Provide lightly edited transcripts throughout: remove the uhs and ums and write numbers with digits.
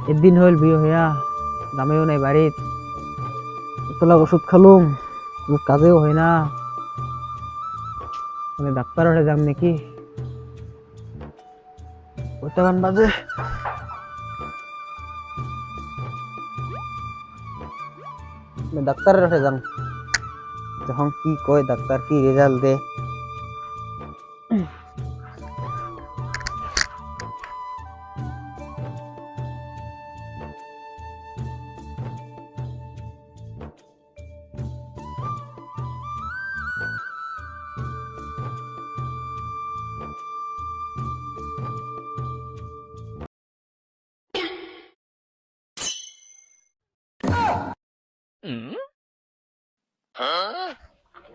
একদিন হইল বিয়ে হইয়া দামেও নাই বাড়িত তোলা ওষুধ খালুম কাজেও হয় না মানে ডাক্তার হয়ে যাম নাকি কয়টামান বাজে ডাক্তারের হয়ে যাম যখন কি কয় ডাক্তার কি রেজাল্ট দে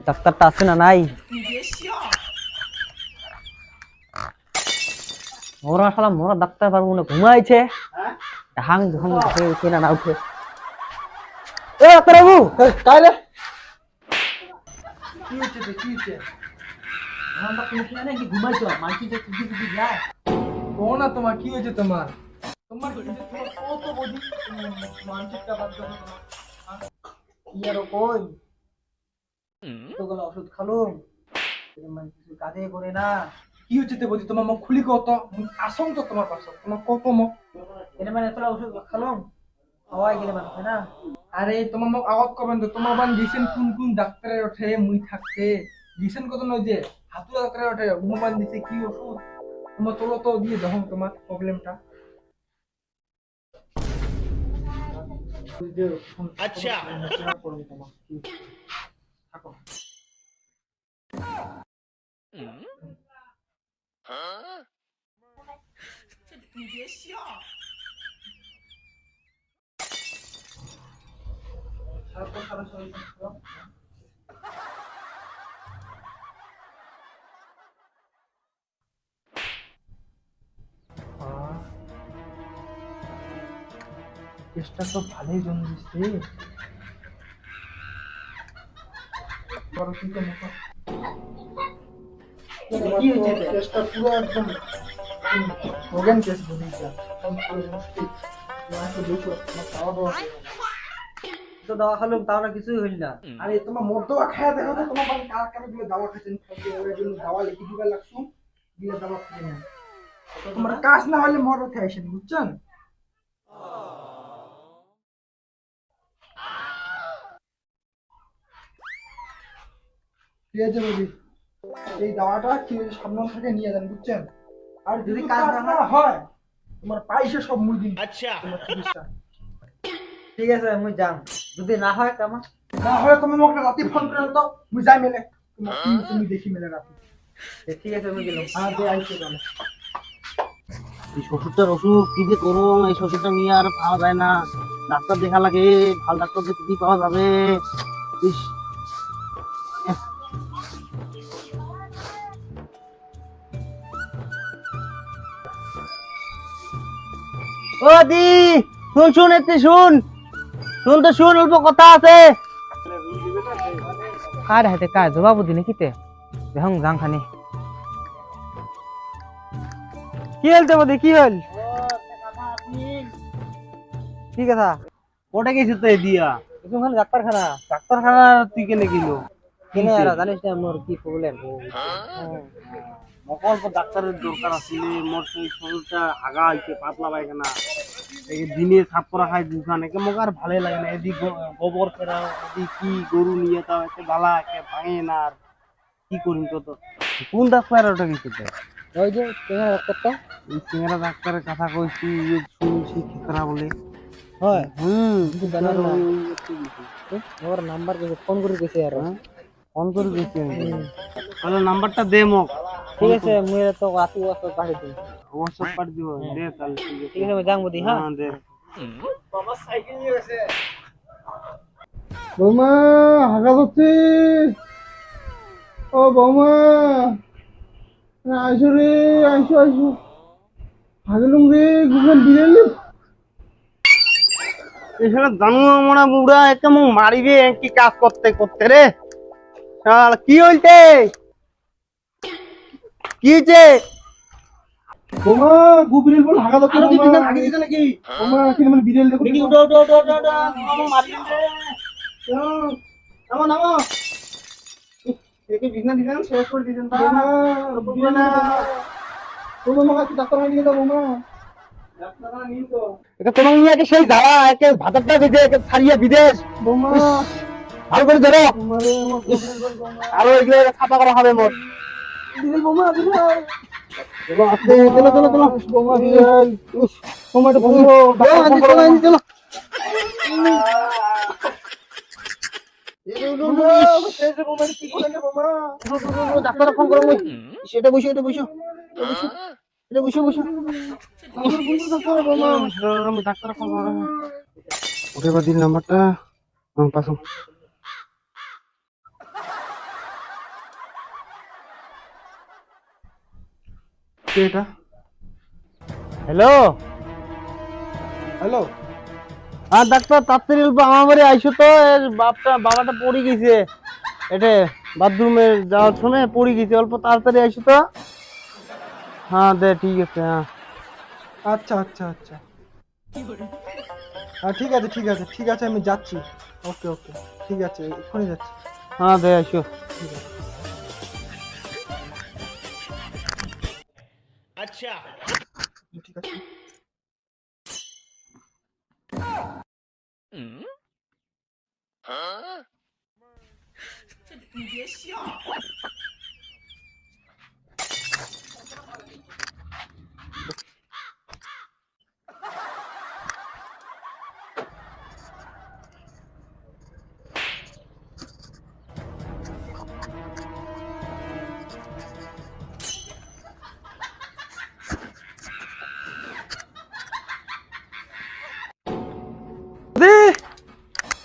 ডাক্তারটা আছে না নাই মোরা শালা মোরা ডাক্তার পারবো না ঘুমাইছে হাং যখন উঠে না উঠে এ ডাক্তার বাবু কাইলে কি হচ্ছে কি হচ্ছে আমরা পুলিশ না নাকি ঘুমাইছো মানছি যে কিছু কিছু যায় ও না তোমার কি হয়েছে তোমার তোমার কত বডি মানসিকটা বাদ দাও কি আর কই তোগুলো ওষুধ খালুম মানে কিছু কাজে করে না কি হচ্ছে তে বডি তোমার মুখ খুলি কত আসং তো তোমার পাশে তোমার কত মুখ এটা মানে তোলা ওষুধ খালুম হাওয়াই গেলে মানে হয় না আরে তোমার মুখ আওয়াজ করবেন তো তোমার বান দিছেন কোন কোন ডাক্তারের ওঠে মুই থাকতে দিছেন কত নয় যে হাতুড়া ডাক্তারের ওঠে ঘুমান দিছে কি ওষুধ তোমার চলো তো দিয়ে দেখো তোমার প্রবলেমটা अच्छा থাকো চেষ্টা তো ভালোই জন্য দিচ্ছে বড় কিন্তু মুখ কি হয়েছে চেষ্টা পুরো একদম ওগেন কেস বলি যা তো দাওয়া খালুম তাও না কিছুই হইল না আরে তোমার মদ্যা খায়া দেখো তো তোমার বাড়ি কার কার দিলে দাওয়া খাইছেন এর জন্য দাওয়া লিখে দিবা লাগছুন দিলে দাওয়া খেয়ে নেন তোমার কাজ না হলে মর উঠে আইছেন বুঝছেন ঠিক আছে বলি এই দাওয়াটা কি সামনে থেকে নিয়ে যান বুঝছেন আর যদি কাজ না হয় তোমার পয়সা সব মুই দিন अच्छा তোমার চিকিৎসা ঠিক আছে আমি যাম যদি না হয় কেমন না হয় তুমি মোক রাতে ফোন করে তো মুই যাই মেলে তোমার কি তুমি দেখি মেলে রাতে ঠিক আছে আমি গেলাম আর দে আইছে তাহলে এই শ্বশুরটার অসুখ কি যে করবো এই শ্বশুরটা নিয়ে আর পাওয়া যায় না ডাক্তার দেখা লাগে ভালো ডাক্তার দেখে কি পাওয়া যাবে ইস, ও দি শুন শুন এতে শুন শুন তো শুন অল্প কথা আছে কার হাতে কাজ জবাব দিনে কিতে দেখুন যাং খানি কি হল তো কি হল কি কথা ওটা গেছি তো দিয়া এখানে ডাক্তারখানা ডাক্তারখানা তুই কেনে গেল কেনে আর জানিস না মোর কি প্রবলেম অল্প ডাক্তারের দরকার আছিল মোর সেই শরীরটা আগা হইছে পাতলা পায়খানা এই দিনে সাপ করা খাই দুখান একে মোক আর ভালো লাগে না এদিক গোবর ফেরা এদিক কি গরু নিয়ে তাও একে বালা একে ভাঙে না আর কি করিম কত কোন ডাক্তার ওটা কিছু ওই যে কেনা ডাক্তারটা এই সিঙ্গারা ডাক্তারের কথা কইছি শুনছি খেতরা বলে হয় জানা না মোর নাম্বার কে ফোন করে দিছে আর ফোন করে দিছি তাহলে নাম্বারটা দে মোক ঠিক আছে মুই তো আতু ওয়াসা পাঠিয়ে দিই হোয়াটসঅ্যাপ পাঠ দিব দে তাহলে ঠিক আছে আমি যাং বদি হ্যাঁ দে বাবা সাইকেল নিয়ে গেছে বৌমা হাগা হচ্ছে ও বৌমা আইসো রে আইসো আইসো হাগলুম রে গুগল বিরিয়ানি এখানে জানু মোড়া বুড়া একে মোক মারিবে কি কাজ করতে করতে রে শালা কি হইছে কি হইছে বোমা গুবিরেল বল হাগা দাও আরো কি বোমা বিছনা আগে দিতে নাকি বোমা কি মানে বিরেল দেখো দেখি উঠো উঠো উঠো উঠো উঠো মামা মারলেন রে নামো নামো দেখি বিছনা দিছেন শেষ করে দিছেন তা বোমা না বোমা মাগা কি ডাক্তার নিয়ে দাও বোমা ডাক্তাররা নিন তো এটা তোমার নিয়ে সেই ধারা একে ভাতারটা বেঁধে একে ছাড়িয়ে বিদেশ বোমা ভালো করে ধরো মারে আমার গুবিরেল বল বোমা আরো এগুলো ছাপা করা হবে মোট বিরেল বোমা বিরেল চলো আস্তে চলো চলো চলো বোমা বিরেল বোমাটা বন্ধ চলো ডাক্তার ফোন করো সেটা বসো এটা বসো এটা বসো বসো ডাক্তার ফোন করো ওকে বা দিন নাম্বারটা পাসো কে এটা হ্যালো হ্যালো আর ডাক্তার তাড়াতাড়ি আমার বাড়ি আইসো তো এর বাবাটা পড়ে গেছে এটা বাথরুমে যাওয়ার সময় পড়ে গেছে অল্প তাড়াতাড়ি আইসো তো হ্যাঁ দে ঠিক আছে হ্যাঁ আচ্ছা আচ্ছা আচ্ছা হ্যাঁ ঠিক আছে ঠিক আছে ঠিক আছে আমি যাচ্ছি ওকে ওকে ঠিক আছে এক্ষুনি যাচ্ছি হ্যাঁ দে আইসো ঠিক আছে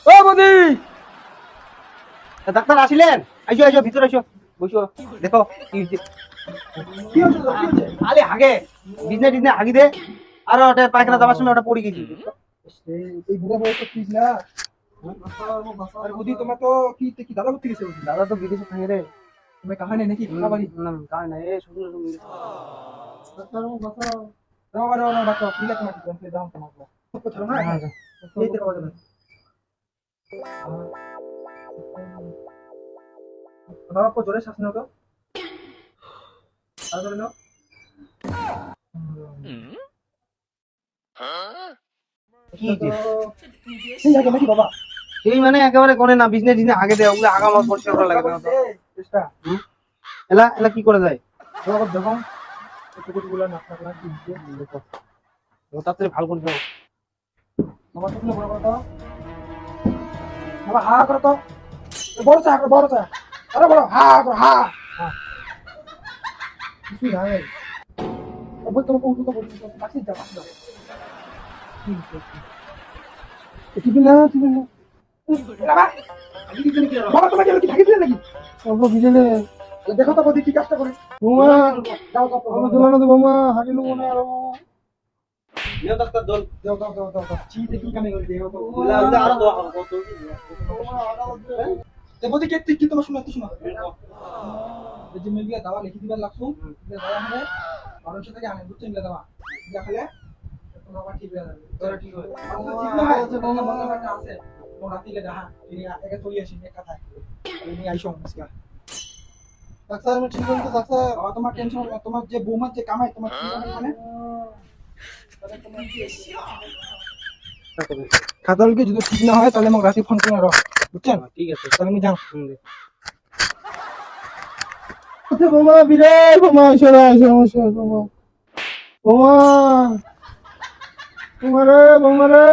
ও বদি ডাক্তার আসিলেন আইসো আইসো ভিতরে আইসো বসো দেখো কি হয়েছে কি হচ্ছে তোর? কি হচ্ছে আলে হাগে বিজনে টিজনে হাগি দে আর ওটা পায়খানা যাওয়ার সময় ওটা পড়ে গেছি এই বুড়া বয়স তো প্লিজ না আরে বদি তোমার তো কি কি দাদা করতে গেছে বদি দাদা তো বিদেশে থাকে রে তুমি কাহানি নাকি ভাড়া বাড়ি না কাজ নাই এ শুধু শুধু ডাক্তার বাসাও রাও রাও রাও ডাক্তার দিলে তোমাকে জানতে দাও তোমাকে কোথাও না এই দেখো যাবে বাবা কো জোরে শ্বাস নাও তো আর ধরে নাও কি যে সেই আগে নাকি বাবা এই মানে একেবারে করে না বিজনে টিজনে আগে দে ওগুলো আগা মাস পরিষ্কার করা লাগে না তো চেষ্টা এলা এলা কি করে যায় বাবা দেখো একটুকুগুলো না থাকলা কি দেখো ও তাড়াতাড়ি ভালো করে দাও বাবা তুমি বড় করো তো বাবা হা করো তো বড় চা করো বড় চা আরে বড় হা করো হা কিছু নাই ওই তো বলতো তো বলতো পাশে যা পাশে যা কি না বাবা আগে দিতে কি আর বাবা তোমাকে কি থাকিস নাকি বাবা বিজেলে দেখো তো বদি কি কাজটা করে বোমা দাও দাও বাবা দোলানো তো বোমা হাগিলু মনে আর নিও ডাক্তার দল দাও দাও দাও দাও চি দেখি কানে করে দেও তো ওলা ওলা আরো দোয়া হবে কত তে বদি কি তোমার শুনো শুনো এই যে মিলিয়া দাওয়া লিখি দিবার লাগছো যে দাওয়া হবে মানুষ থেকে আনে বুঝছেন না দাওয়া দেখালে তোমার আবার ঠিক হয়ে যাবে তোরা ঠিক হবে ঠিক না হয় তোমার মনে একটা আছে তোমরা তিলে দেখা তিনি একা চলে আসি এক কথায় তুমি আইসো আজকে ডাক্তার আমি ঠিক বলতে ডাক্তার তোমার টেনশন হবে তোমার যে বৌমার যে কামাই তোমার কি জানে মানে খাতালকে যদি ঠিক না হয় তাহলে আমাকে রাতে ফোন করে রাখ বুঝছেন ঠিক আছে তাহলে আমি যাও আচ্ছা বোমা বিরাট বোমা সমস্যা বোমা বোমা বোমা রে